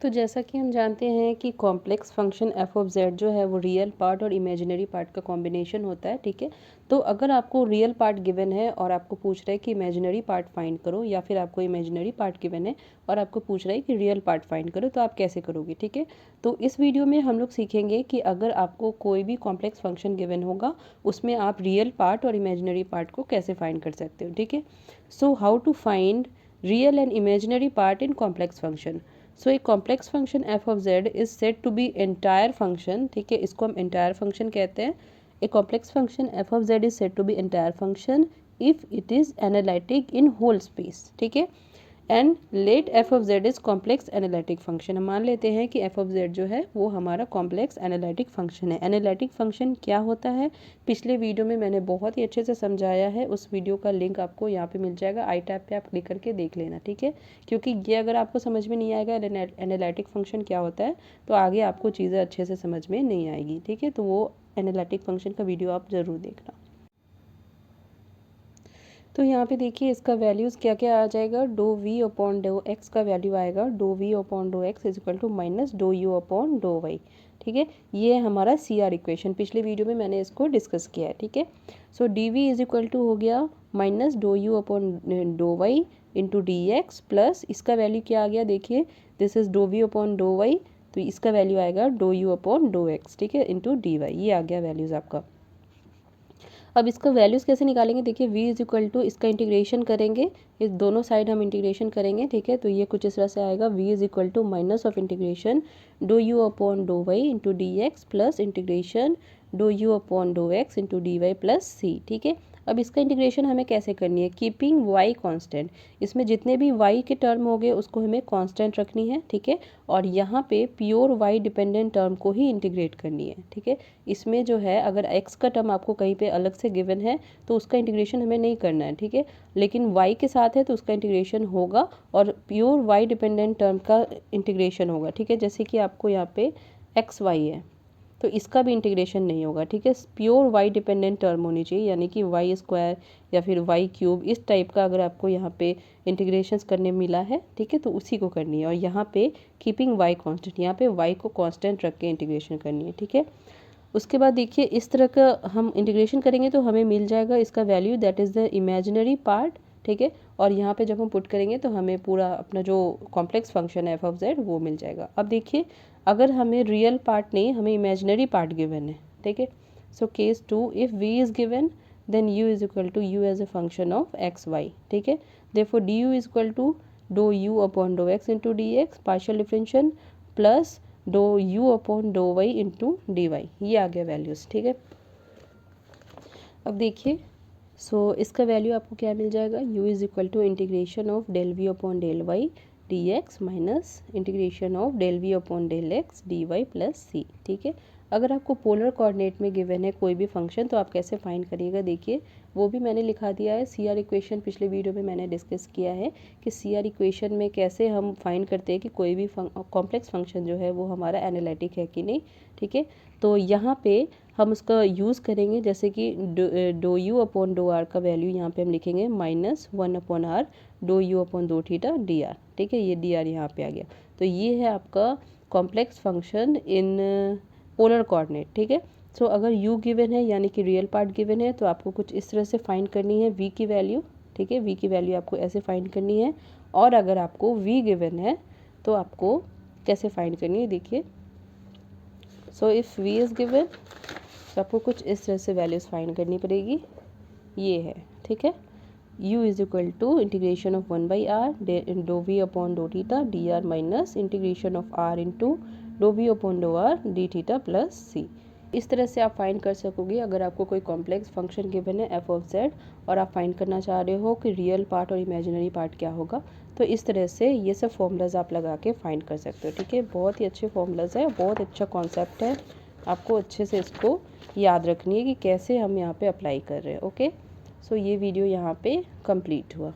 तो जैसा कि हम जानते हैं कि complex function f of Z जो है वो रियल पार्ट और इमेजिनरी पार्ट का कॉम्बिनेशन होता है, ठीक है। तो अगर आपको रियल पार्ट गिवन है और आपको पूछ रहा है कि इमेजिनरी पार्ट फाइंड करो, या फिर आपको इमेजिनरी पार्ट गिवन है और आपको पूछ रहा है कि रियल पार्ट फाइंड करो, तो आप कैसे करोगे, ठीक है। तो इस वीडियो में हम लोग सीखेंगे कि अगर आपको कोई भी कॉम्प्लेक्स फंक्शन गिवन होगा उसमें आप रियल पार्ट और इमेजिनरी पार्ट को कैसे फाइंड कर सकते हो, ठीक है। So how to find real and imaginary part in complex function. So एक complex function f of z is said to be entire function, ठीक है, इसको हम एंटायर फंक्शन कहते हैं। A complex function f of z is said to be entire function if it is analytic in whole space, ठीक है। And let F of z is complex analytic function. हम मान लेते हैं कि एफ ऑफ जेड जो है वो हमारा कॉम्प्लेक्स एनालिटिक फंक्शन है। एनालिटिक फंक्शन क्या होता है पिछले वीडियो में मैंने बहुत ही अच्छे से समझाया है, उस वीडियो का लिंक आपको यहाँ पे मिल जाएगा, आई टैब पे आप क्लिक करके देख लेना, ठीक है। क्योंकि ये अगर आपको समझ में नहीं आएगा एनालिटिक फंक्शन क्या होता है तो आगे आपको चीज़ें अच्छे से समझ में नहीं आएगी, ठीक है। तो वो एनालिटिक फंक्शन का वीडियो आप ज़रूर देखना। तो यहाँ पे देखिए इसका वैल्यूज़ क्या क्या आ जाएगा। Do v upon do x का वैल्यू आएगा do v upon do x is equal to minus do u upon do y, ठीक है। ये हमारा सी आर इक्वेशन, पिछले वीडियो में मैंने इसको डिस्कस किया है, ठीक है। So d v is equal to हो गया minus do u upon do y into d x plus इसका वैल्यू क्या आ गया, देखिए this is dough v upon do y, तो इसका वैल्यू आएगा do u upon do x, ठीक है, इंटू डी वाई। ये आ गया वैल्यूज़ आपका। अब इसका वैल्यूज़ कैसे निकालेंगे, देखिए v इज इक्वल टू इसका इंटीग्रेशन करेंगे, इस दोनों साइड हम इंटीग्रेशन करेंगे, ठीक है। तो ये कुछ इस तरह से आएगा v is equal to minus of integration do u upon do y into d x plus integration do u upon do x into d y plus c, ठीक है। अब इसका इंटीग्रेशन हमें कैसे करनी है, कीपिंग y कांस्टेंट, इसमें जितने भी y के टर्म हो गए उसको हमें कांस्टेंट रखनी है, ठीक है। और यहाँ पे प्योर y डिपेंडेंट टर्म को ही इंटीग्रेट करनी है, ठीक है। इसमें जो है अगर x का टर्म आपको कहीं पे अलग से गिवन है तो उसका इंटीग्रेशन हमें नहीं करना है, ठीक है। लेकिन y के साथ है तो उसका इंटीग्रेशन होगा और प्योर y डिपेंडेंट टर्म का इंटीग्रेशन होगा, ठीक है। जैसे कि आपको यहाँ पे एक्स वाई है तो इसका भी इंटीग्रेशन नहीं होगा, ठीक है। प्योर वाई डिपेंडेंट टर्म होनी चाहिए, यानी कि वाई स्क्वायर या फिर वाई क्यूब इस टाइप का अगर आपको यहाँ पे इंटीग्रेशंस करने मिला है, ठीक है, तो उसी को करनी है। और यहाँ पे कीपिंग वाई कांस्टेंट, यहाँ पे वाई को कांस्टेंट रख के इंटीग्रेशन करनी है, ठीक है। उसके बाद देखिए इस तरह का हम इंटीग्रेशन करेंगे तो हमें मिल जाएगा इसका value that is the imaginary part, ठीक है। और यहाँ पे जब हम पुट करेंगे तो हमें पूरा अपना जो कॉम्प्लेक्स फंक्शन है एफ ऑफ जेड वो मिल जाएगा। अब देखिए अगर हमें रियल पार्ट नहीं, हमें इमेजिनरी पार्ट गिवन है, ठीक है। So case 2 if v is given then u is equal to u as a function of x y, ठीक है। Therefore d u is equal to do u upon do x into d x partial differential plus do u upon do y into d y, ये आ गया values, ठीक है। अब देखिए इसका वैल्यू आपको क्या मिल जाएगा, u is equal to integration of del v upon del y d x minus integration of del v upon del x d y plus c, ठीक है। अगर आपको पोलर कोऑर्डिनेट में गिवन है कोई भी फंक्शन तो आप कैसे फाइंड करिएगा, देखिए वो भी मैंने लिखा दिया है। सी आर इक्वेशन पिछले वीडियो में मैंने डिस्कस किया है कि सी आर इक्वेशन में कैसे हम फाइंड करते हैं कि कोई भी कॉम्प्लेक्स फंक्शन जो है वो हमारा एनालिटिक है कि नहीं, ठीक है। तो यहाँ पे हम उसका यूज़ करेंगे, जैसे कि do u upon do r का वैल्यू यहाँ पे हम लिखेंगे minus one upon r do u upon do theta d r, ठीक है। ये डी आर यहाँ पे आ गया। तो ये है आपका complex function in polar coordinate, ठीक है। सो अगर u गिवन है यानी कि रियल पार्ट गिवन है तो आपको कुछ इस तरह से फाइंड करनी है v की वैल्यू, ठीक है। v की वैल्यू आपको ऐसे फाइंड करनी है। और अगर आपको v गिवन है तो आपको कैसे फाइंड करनी है, देखिए so if v is given तो आपको कुछ इस तरह से वैल्यूज़ फाइंड करनी पड़ेगी, ये है, ठीक है। u is equal to integration of one by r do v upon do theta d r minus integration of r into do v upon do r d theta plus c. इस तरह से आप फाइंड कर सकोगे अगर आपको कोई complex function given है एफ ऑफ जेड और आप फाइंड करना चाह रहे हो कि रियल पार्ट और इमेजिनरी पार्ट क्या होगा, तो इस तरह से ये सब फॉर्मूलाज आप लगा के फाइंड कर सकते हो, ठीक है। बहुत ही अच्छे फॉर्मूलाज है, बहुत अच्छा कॉन्सेप्ट है, आपको अच्छे से इसको याद रखनी है कि कैसे हम यहाँ पे अप्लाई कर रहे हैं, ओके। सो ये वीडियो यहाँ पे कंप्लीट हुआ।